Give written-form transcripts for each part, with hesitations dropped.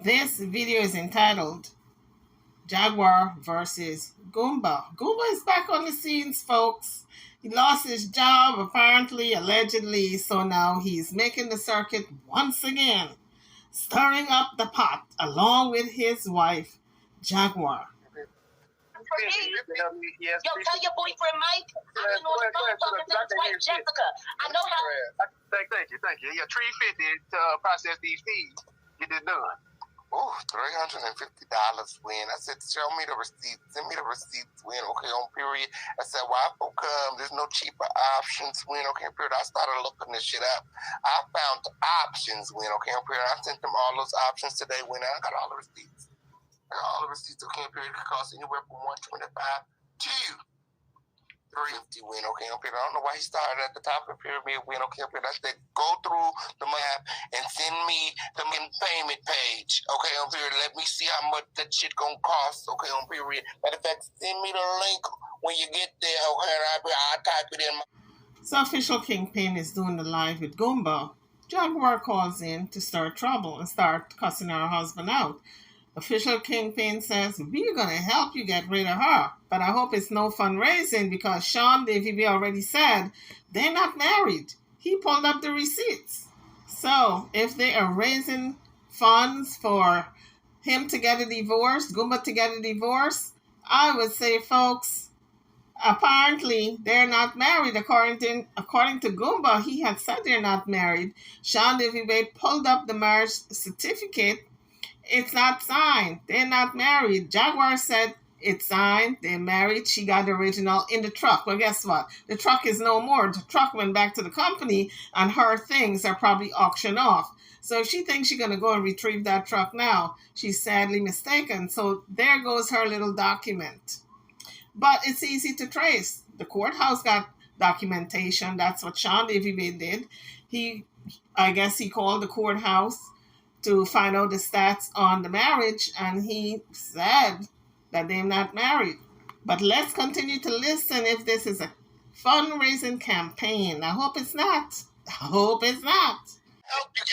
This video is entitled Jaguar versus Goomba. Goomba is back on the scenes, folks. He lost his job, apparently, allegedly, so now he's making the circuit once again, stirring up the pot along with his wife, Jaguar. Yo, tell your boyfriend Mike I've been on the phone talking to his wife Jessica. I know how. Thank you. Yeah, $350 to process these fees. Get this done. Oh, $350 win. I said, show me the receipts. Send me the receipts win. Okay, on period. I said, why well, come? There's no cheaper options win. Okay, period. I started looking this shit up. I found options win. Okay, on period. I sent them all those options today win. I got all the receipts. All the receipts, okay, period, could cost anywhere from $125 to $350 win, okay, period. I don't know why he started at the top of the pyramid win, okay, period. I said, go through the map and send me the payment page, okay, period. Let me see how much that shit gonna cost, okay, period. Matter of fact, send me the link when you get there, okay, I'll type it in. So Official Kingpin is doing the live with Goomba. Jaguar calls in to start trouble and start cussing her husband out. Official Kingpin says, we're going to help you get rid of her. But I hope it's no fundraising because Sean Davy B already said they're not married. He pulled up the receipts. So if they are raising funds for him to get a divorce, Goomba to get a divorce, I would say, folks, apparently they're not married. According to Goomba, he had said they're not married. Sean Davy B pulled up the marriage certificate. It's not signed. They're not married. Jaguar said it's signed. They're married. She got the original in the truck. Well, guess what? The truck is no more. The truck went back to the company and her things are probably auctioned off. So if she thinks she's going to go and retrieve that truck now, she's sadly mistaken. So there goes her little document. But it's easy to trace. The courthouse got documentation. That's what Sean Davy did. I guess he called the courthouse to find out the stats on the marriage, and he said that they're not married. But let's continue to listen if this is a fundraising campaign. I hope it's not. Help you get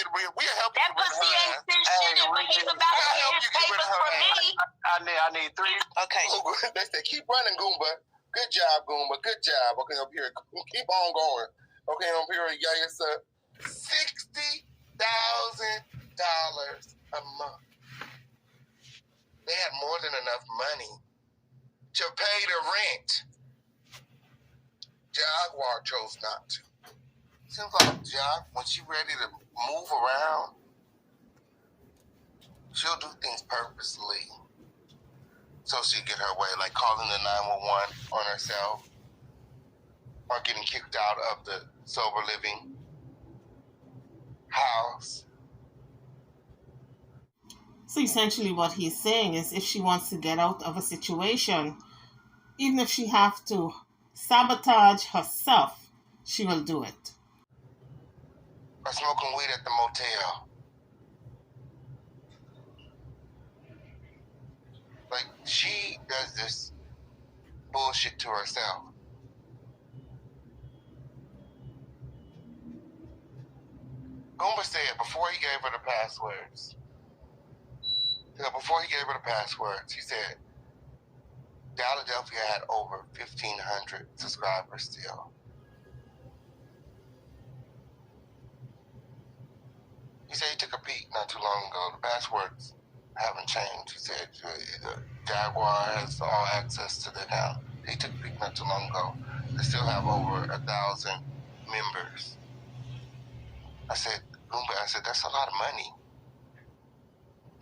rid. We'll help you. That pussy ain't been shit, but he's about to get his papers from me. I need three. Okay. They said, keep running, Goomba. Good job, Goomba. Good job. Okay, up here. Keep on going. Okay, up here, yeah, it's $60,000 a month. They had more than enough money to pay the rent. Jaguar chose not to. Seems like when she's ready to move around, she'll do things purposely so she'll get her way, like calling the 911 on herself or getting kicked out of the sober living house. So essentially what he's saying is if she wants to get out of a situation, even if she have to sabotage herself, she will do it. Or smoking weed at the motel. Like, she does this bullshit to herself. Goomba said before he gave her the passwords, he said Philadelphia had over 1,500 subscribers still. He said he took a peek not too long ago. The passwords haven't changed. He said Jaguar has all access to the account. He took a peek not too long ago. They still have over 1,000 members. I said, Goomba, that's a lot of money.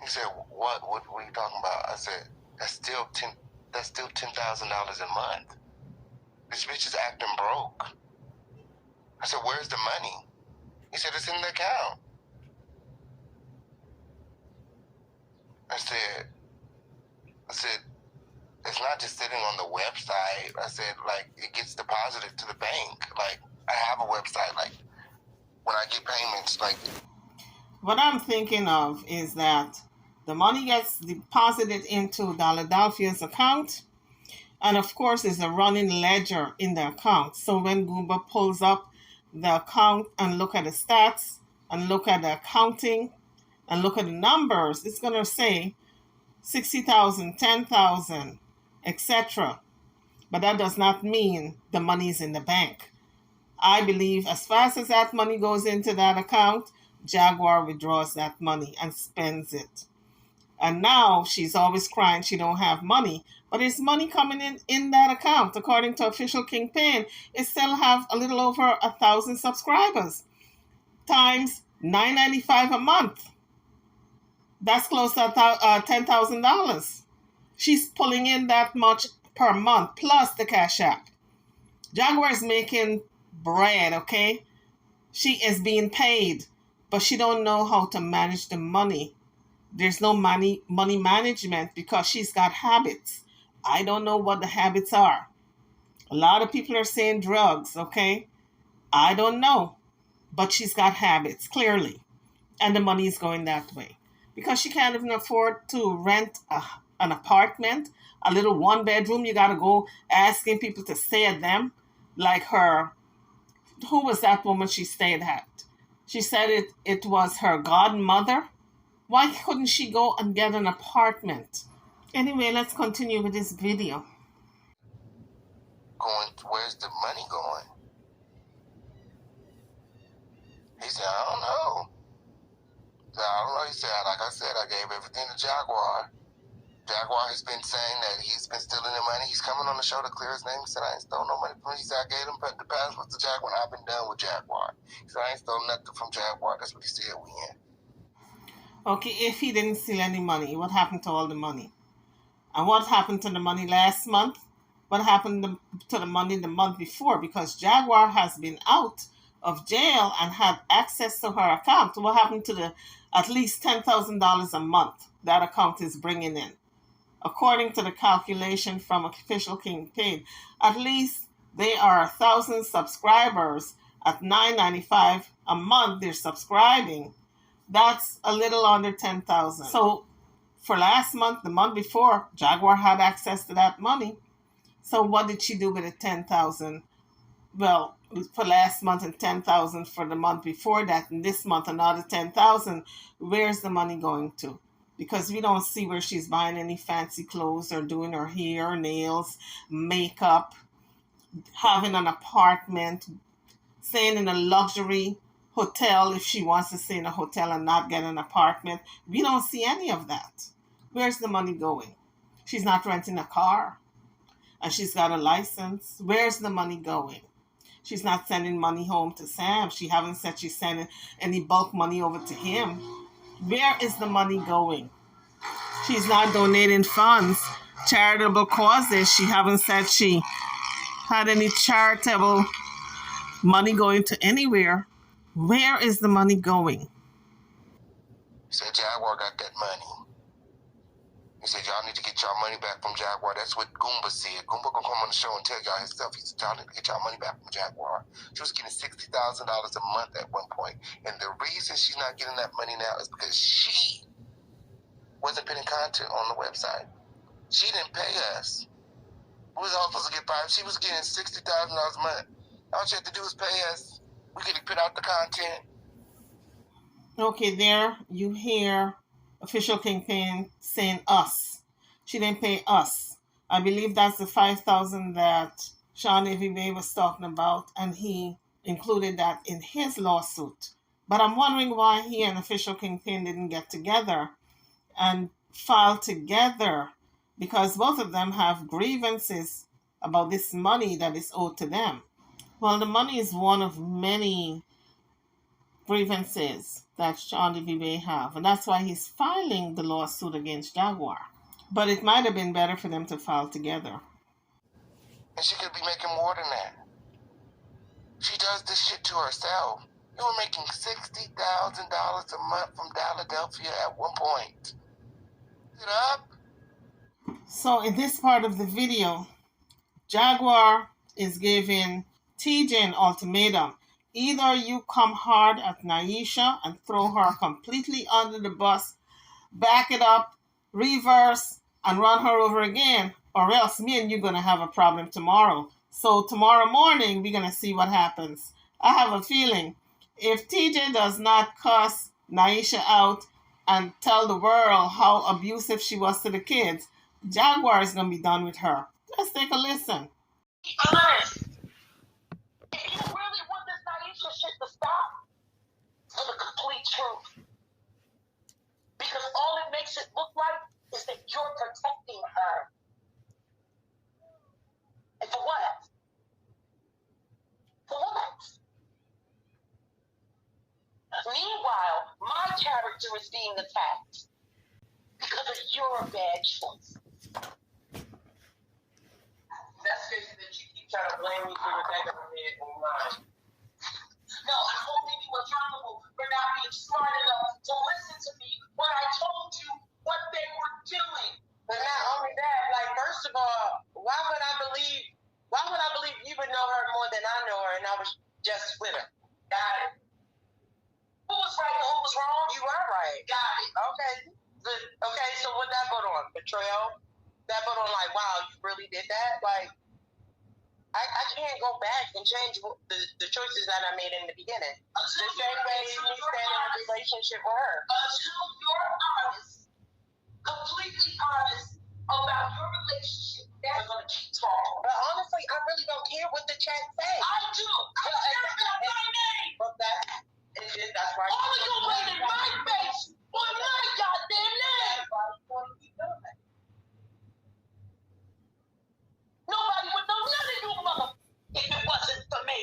He said, what are you talking about? I said, that's still $10,000 a month. This bitch is acting broke. I said, where's the money? He said, it's in the account. I said, it's not just sitting on the website. I said, like, it gets deposited to the bank. Like, I have a website, like, when I get payments, like. What I'm thinking of is that the money gets deposited into Philadelphia's account, and of course there's a running ledger in the account. So when Goomba pulls up the account and look at the stats and look at the accounting, and look at the numbers, it's going to say 60,000, 10,000, etc. But that does not mean the money is in the bank. I believe as fast as that money goes into that account, Jaguar withdraws that money and spends it. And now she's always crying she don't have money. But there's money coming in that account. According to official Kingpin, it still have a little over 1,000 subscribers times $9.95 a month. That's close to $10,000. She's pulling in that much per month plus the Cash App. Jaguar is making bread, okay? She is being paid, but she don't know how to manage the money. There's no money management because she's got habits. I don't know what the habits are. A lot of people are saying drugs, okay? I don't know, but she's got habits, clearly. And the money is going that way. Because she can't even afford to rent an apartment, a little one-bedroom. You got to go asking people to stay at them. Like her, who was that woman she stayed at? She said it was her godmother. Why couldn't she go and get an apartment? Anyway, let's continue with this video. Where's the money going? He said, I don't know. He said, like I said, I gave everything to Jaguar. Jaguar has been saying that he's been stealing the money. He's coming on the show to clear his name. He said, I ain't stole no money from him. He said, I gave him the password to Jaguar. I've been done with Jaguar. He said, I ain't stole nothing from Jaguar. That's what he said we in. Okay, if he didn't steal any money, what happened to all the money? And what happened to the money last month? What happened to the money the month before? Because Jaguar has been out of jail and had access to her account. What happened to the at least $10,000 a month that account is bringing in? According to the calculation from official Kingpin, at least they are 1,000 subscribers at $9.95 a month. They're subscribing. That's a little under 10,000. So for last month, the month before, Jaguar had access to that money. So what did she do with the 10,000? Well, for last month and 10,000 for the month before that, and this month another 10,000. Where's the money going to? Because we don't see where she's buying any fancy clothes or doing her hair, nails, makeup, having an apartment, staying in a luxury hotel if she wants to stay in a hotel and not get an apartment. We don't see any of that. Where's the money going? She's not renting a car and she's got a license. Where's the money going? She's not sending money home to Sam. She haven't said she's sending any bulk money over to him. Where is the money going? She's not donating funds, charitable causes. She haven't said she had any charitable money going to anywhere. Where is the money going? He said Jaguar got that money. He said y'all need to get y'all money back from Jaguar. That's what Goomba said. Goomba gonna come on the show and tell y'all himself. He said y'all need to get y'all money back from Jaguar. She was getting $60,000 a month at one point. And the reason she's not getting that money now is because she wasn't putting content on the website. She didn't pay us. We was all supposed to get five. She was getting $60,000 a month. All she had to do was pay us. We could put out the content. Okay, there you hear official Kingpin saying us. She didn't pay us. I believe that's the $5,000 that Sean Evie was talking about, and he included that in his lawsuit. But I'm wondering why he and official Kingpin didn't get together and file together, because both of them have grievances about this money that is owed to them. Well, the money is one of many grievances that Sean Devy have, and that's why he's filing the lawsuit against Jaguar. But it might have been better for them to file together. And she could be making more than that. She does this shit to herself. You were making $60,000 a month from Philadelphia at one point. Get up. So in this part of the video, Jaguar is giving TJ an ultimatum. Either you come hard at Naisha and throw her completely under the bus, back it up, reverse, and run her over again, or else me and you're going to have a problem tomorrow. So tomorrow morning, we're going to see what happens. I have a feeling if TJ does not cuss Naisha out, and tell the world how abusive she was to the kids, Jaguar is going to be done with her. Let's take a listen. Be honest. If you really want this Naisha shit to stop, tell the complete truth. Because all it makes it look like is that you're protecting her. And for what? For what? Meanwhile, my character is being attacked because of your bad choice. That's just that you keep trying to blame me for the back of my head and mine. No, I'm holding you accountable for not being smart enough to listen to me when I told you what they were doing. But not only that, like, first of all, why would I believe you would know her more than I know her and I was just with her? Got it. Who was right and who was wrong? You are right. Got it. Okay, so what that vote on? Betrayal? That vote on, like, wow, you really did that? Like, I can't go back and change the choices that I made in the beginning. The same way me staying in a relationship with her. Until you're honest, completely honest about your relationship, that's going to keep talking. But honestly, I really don't care what the chat say. I do. I care about my name. But that's why. All of you blaming my face on my goddamn name. Nobody would know none of you, mother, if it wasn't for me.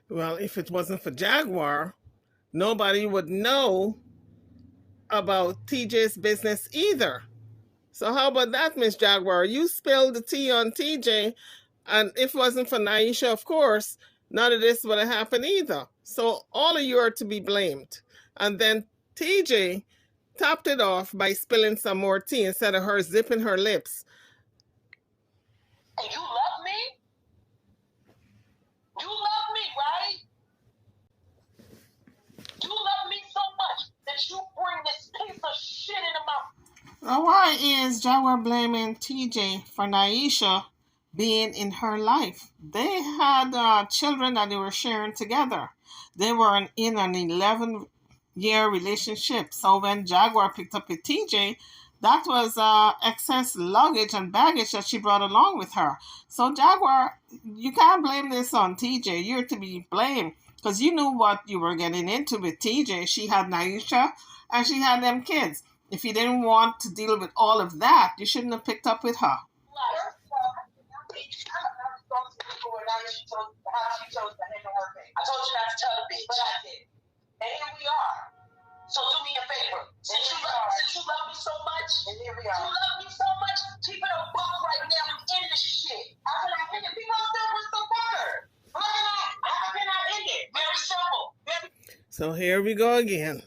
Well, if it wasn't for Jaguar, nobody would know about TJ's business either. So how about that, Miss Jaguar? You spilled the tea on TJ, and if it wasn't for Naisha, of course, none of this would have happened either. So all of you are to be blamed. And then TJ topped it off by spilling some more tea instead of her zipping her lips. And you love me? You love me, right? You love me so much that you bring this piece of shit into my... Now, why is Jaguar blaming TJ for Naisha being in her life? They had children that they were sharing together. They were in an 11-year relationship. So when Jaguar picked up with TJ, that was excess luggage and baggage that she brought along with her. So Jaguar, you can't blame this on TJ. You're to be blamed because you knew what you were getting into with TJ. She had Naisha and she had them kids. If you didn't want to deal with all of that, you shouldn't have picked up with her. I told you not to tell the bitch, but I did. And here we are. So do me a favor. Since you love me so much, and here we are. You love me so much, keep it a buck right now and end this shit. How can I end it? People still with some water. How can I end it? Very simple. So here we go again.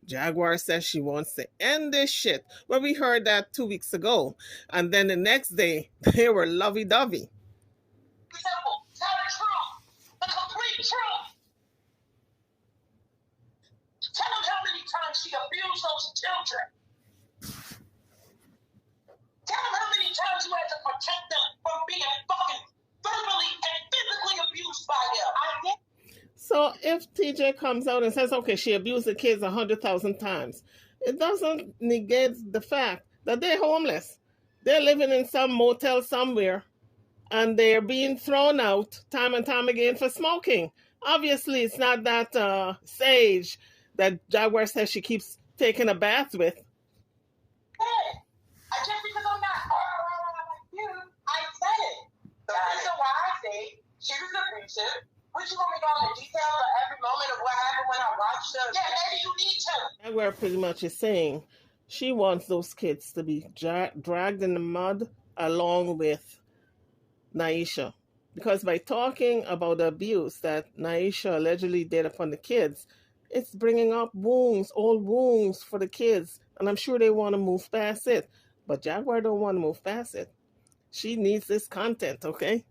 Jaguar says she wants to end this shit. Well, we heard that 2 weeks ago. And then the next day, they were lovey-dovey. Simple. Tell the truth. The complete truth. Tell them how many times she abused those children. Tell them how many times you had to protect them from being fucking verbally and physically abused by you. I get. So if TJ comes out and says, okay, she abused the kids 100,000 times, it doesn't negate the fact that they're homeless. They're living in some motel somewhere, and they're being thrown out time and time again for smoking. Obviously, it's not that sage that Jaguar says she keeps taking a bath with. Hey, just because I'm not like you, I said it. The reason why I say she was abusive. Would you want me to go into detail of every moment of what happened when I watched her? Yeah, maybe you need to. Jaguar pretty much is saying she wants those kids to be dragged in the mud along with Naisha. Because by talking about the abuse that Naisha allegedly did upon the kids, it's bringing up wounds, old wounds for the kids. And I'm sure they want to move past it. But Jaguar don't want to move past it. She needs this content, okay?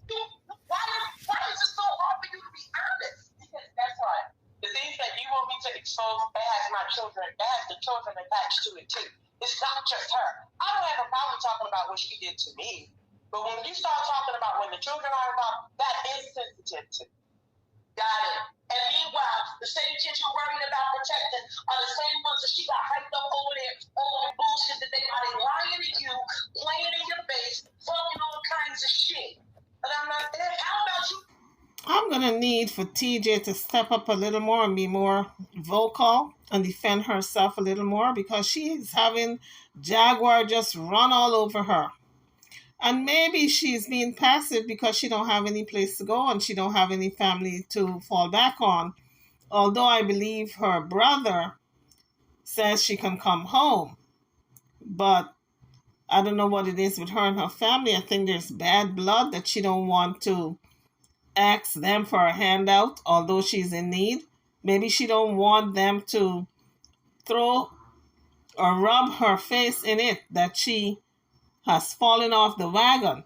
Why is it so hard for you to be honest? Because that's why. The things that you want me to expose, it has my children, it has the children attached to it too. It's not just her. I don't have a problem talking about what she did to me. But when you start talking about when the children are involved, that is sensitive to me. Got it. And meanwhile, the same kids you're worried about protecting are the same ones that she got hyped up over there, all the bullshit that they got lying to you, playing in your face, talking all kinds of shit. But I'm not there. How about you? I'm going to need for TJ to step up a little more and be more vocal and defend herself a little more, because she's having Jaguar just run all over her. And maybe she's being passive because she don't have any place to go and she don't have any family to fall back on. Although I believe her brother says she can come home. But I don't know what it is with her and her family. I think there's bad blood that she don't want to ask them for a handout, although she's in need. Maybe she don't want them to throw or rub her face in it that she has fallen off the wagon.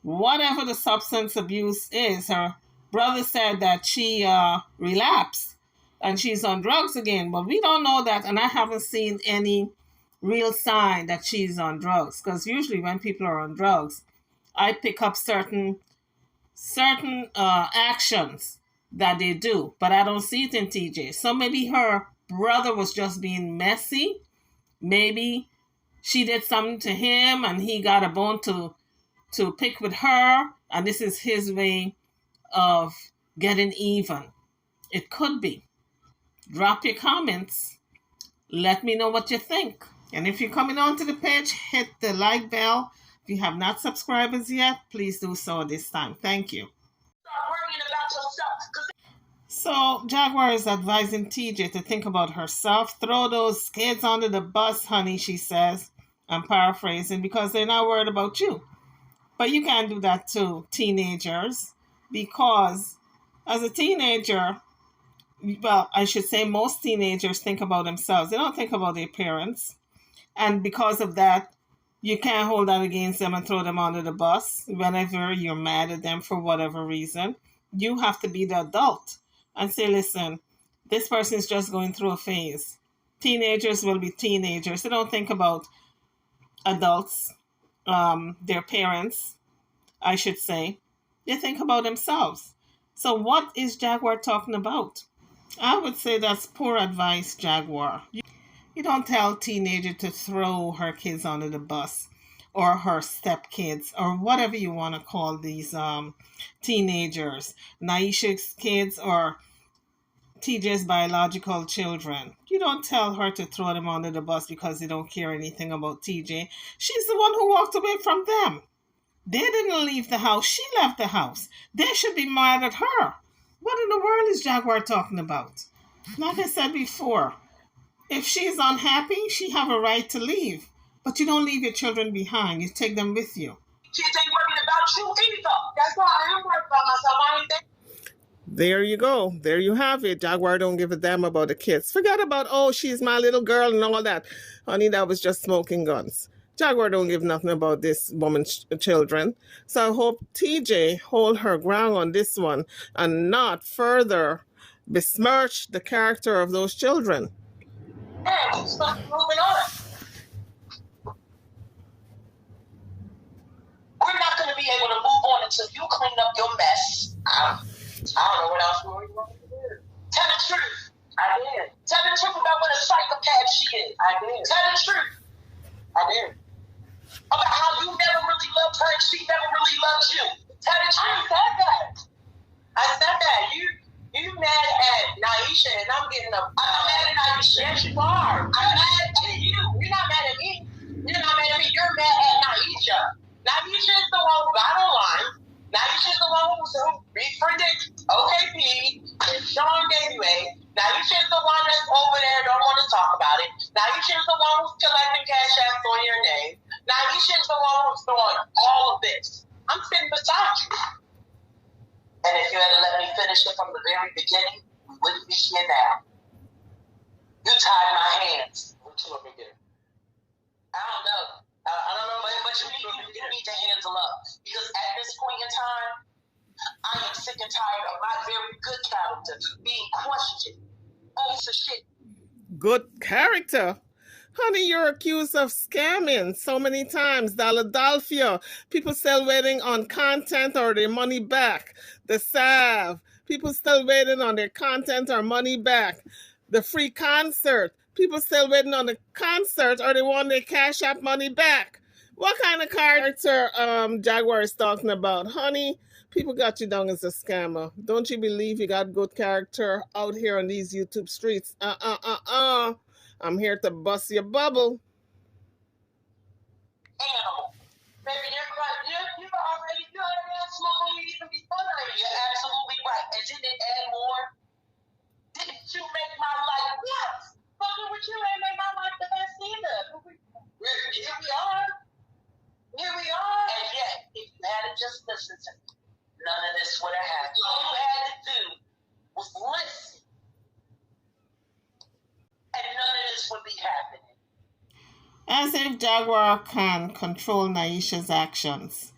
Whatever the substance abuse is, her brother said that she relapsed and she's on drugs again, but we don't know that, and I haven't seen any real sign that she's on drugs, because usually when people are on drugs, I pick up certain actions that they do, but I don't see it in TJ. So maybe her brother was just being messy. Maybe she did something to him and he got a bone to pick with her, and this is his way of getting even. It could be. Drop your comments. Let me know what you think. And if you're coming onto the page, hit the like bell. If you have not subscribed as yet, please do so this time. Thank you. So Jaguar is advising TJ to think about herself. Throw those kids under the bus, honey, she says. I'm paraphrasing, because they're not worried about you. But you can't do that to teenagers, because as a teenager, well, I should say most teenagers think about themselves. They don't think about their parents. And because of that, you can't hold that against them and throw them under the bus whenever you're mad at them for whatever reason. You have to be the adult and say, listen, this person is just going through a phase. Teenagers will be teenagers. They don't think about adults, their parents, I should say. They think about themselves. So what is Jaguar talking about? I would say that's poor advice, Jaguar. You don't tell teenager to throw her kids under the bus, or her stepkids, or whatever you want to call these teenagers, Naisha's kids or TJ's biological children. You don't tell her to throw them under the bus because they don't care anything about TJ. She's the one who walked away from them. They didn't leave the house. She left the house. They should be mad at her. What in the world is Jaguar talking about? Like I said before, if she's unhappy, she have a right to leave. But you don't leave your children behind. You take them with you. Kids ain't worried about you either. That's why I am worried about myself. I ain't think. There you go. There you have it. Jaguar don't give a damn about the kids. Forget about, oh, she's my little girl and all that. Honey, that was just smoking guns. Jaguar don't give nothing about this woman's children. So I hope TJ hold her ground on this one and not further besmirch the character of those children. Yeah, just moving on. We're not going to be able to move on until you clean up your mess. I don't know what else we're going to do. Tell the truth. I did. Tell the truth about what a psychopath she is. I did. Tell the truth. I did. About how you never really loved her and she never really loved you. Tell the truth. I said that. You mad at Naisha and I'm getting up. I'm not mad at Naisha. Yes, you are. I'm mad at you. You're not mad at me. You're not mad at me. You're mad at Naisha. Naisha is the one who got online. Naisha is the one who befriended OKP and Sean Gateway. Naisha is the one that's over there, don't want to talk about it. Naisha is the one who's collecting cash apps on your name. Naisha is the one who's doing all of this. I'm sitting beside you. And if you had to let me finish it from the very beginning, we wouldn't be here now. You tied my hands. What you want me to do? I don't know. I don't know, but you need to handle up. Because at this point in time, I am sick and tired of my very good character being questioned. Oh, so shit. Good character? Honey, you're accused of scamming so many times. Philadelphia. People sell wedding on content or their money back. The salve. People still waiting on their content or money back. The free concert. People still waiting on the concert or they want their Cash App money back. What kind of character Jaguar is talking about? Honey, people got you down as a scammer. Don't you believe you got good character out here on these YouTube streets? I'm here to bust your bubble. Animal. Baby, you're already good at smoking even before that. You're absolutely right. And didn't it add more? Didn't you make my life worse? Fucking with you ain't made my life the best either. Here we are. Here we are. And yet, if you had to just listen to me, none of this would have happened. All you had to do was listen. And none of this would be happening. As if Jaguar can control Naisha's actions.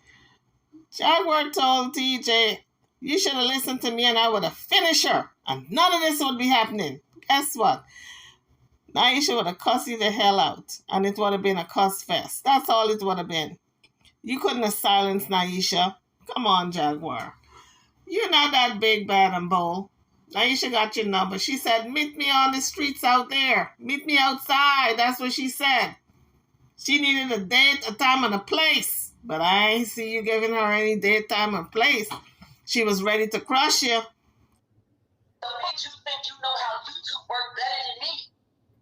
Jaguar told TJ, you should have listened to me and I would have finished her. And none of this would be happening. Guess what? Naisha would have cussed you the hell out. And it would have been a cuss fest. That's all it would have been. You couldn't have silenced Naisha. Come on, Jaguar. You're not that big, bad, and bold. Naisha got your number. She said, meet me on the streets out there. Meet me outside. That's what she said. She needed a date, a time, and a place. But I ain't see you giving her any date, time, or place. She was ready to crush you. So what you think you know how YouTube work better than me?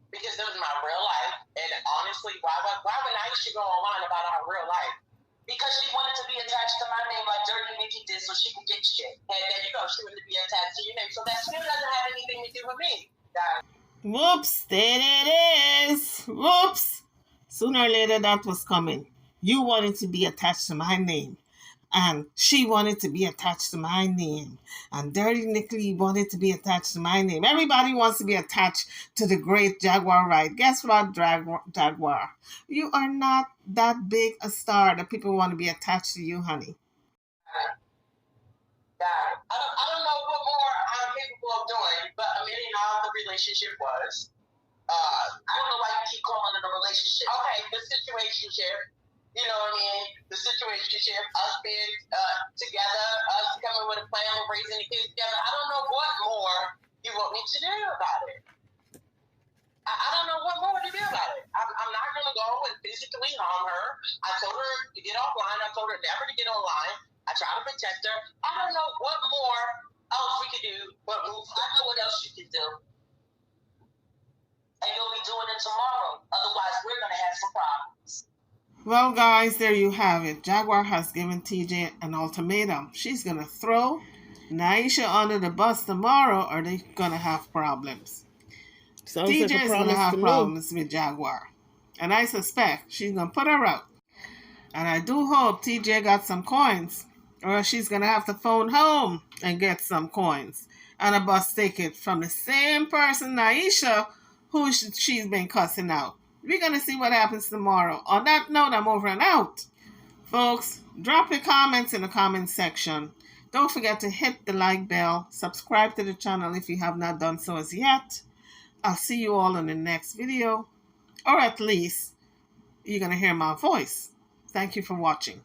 Because it was my real life. And honestly, why would Naisha go online about our real life? Because she wanted to be attached to my name like Dirty Nikki did so she could get shit. And there you go, she wanted to be attached to your name. So that still doesn't have anything to do with me. Whoops, there it is. Whoops. Sooner or later that was coming. You wanted to be attached to my name. And she wanted to be attached to my name. And Dirty Nikki wanted to be attached to my name. Everybody wants to be attached to the great Jaguar, right? Guess what, Jaguar? You are not that big a star that people want to be attached to you, honey. I don't know what more I'm capable of doing, but $1 million the relationship was. I don't know why you keep calling it a relationship. Okay, the situationship. You know what I mean? The situationship, us being together, us coming with a plan of raising the kids together. I don't know what more you want me to do about it. I don't know what more to do about it. I'm not going to go and physically harm her. I told her to get offline. I told her never to get online. I try to protect her. I don't know what more else we could do, but move. I know what else you can do. And you'll be doing it tomorrow. Otherwise, we're going to have some problems. Well, guys, there you have it. Jaguar has given TJ an ultimatum. She's going to throw Naisha under the bus tomorrow or they're going to have problems. TJ is going to have problems with Jaguar. And I suspect she's going to put her out. And I do hope TJ got some coins or she's going to have to phone home and get some coins and a bus ticket from the same person, Naisha, who she's been cussing out. We're going to see what happens tomorrow. On that note, I'm over and out. Folks, drop your comments in the comment section. Don't forget to hit the like bell. Subscribe to the channel if you have not done so as yet. I'll see you all in the next video. Or at least, you're going to hear my voice. Thank you for watching.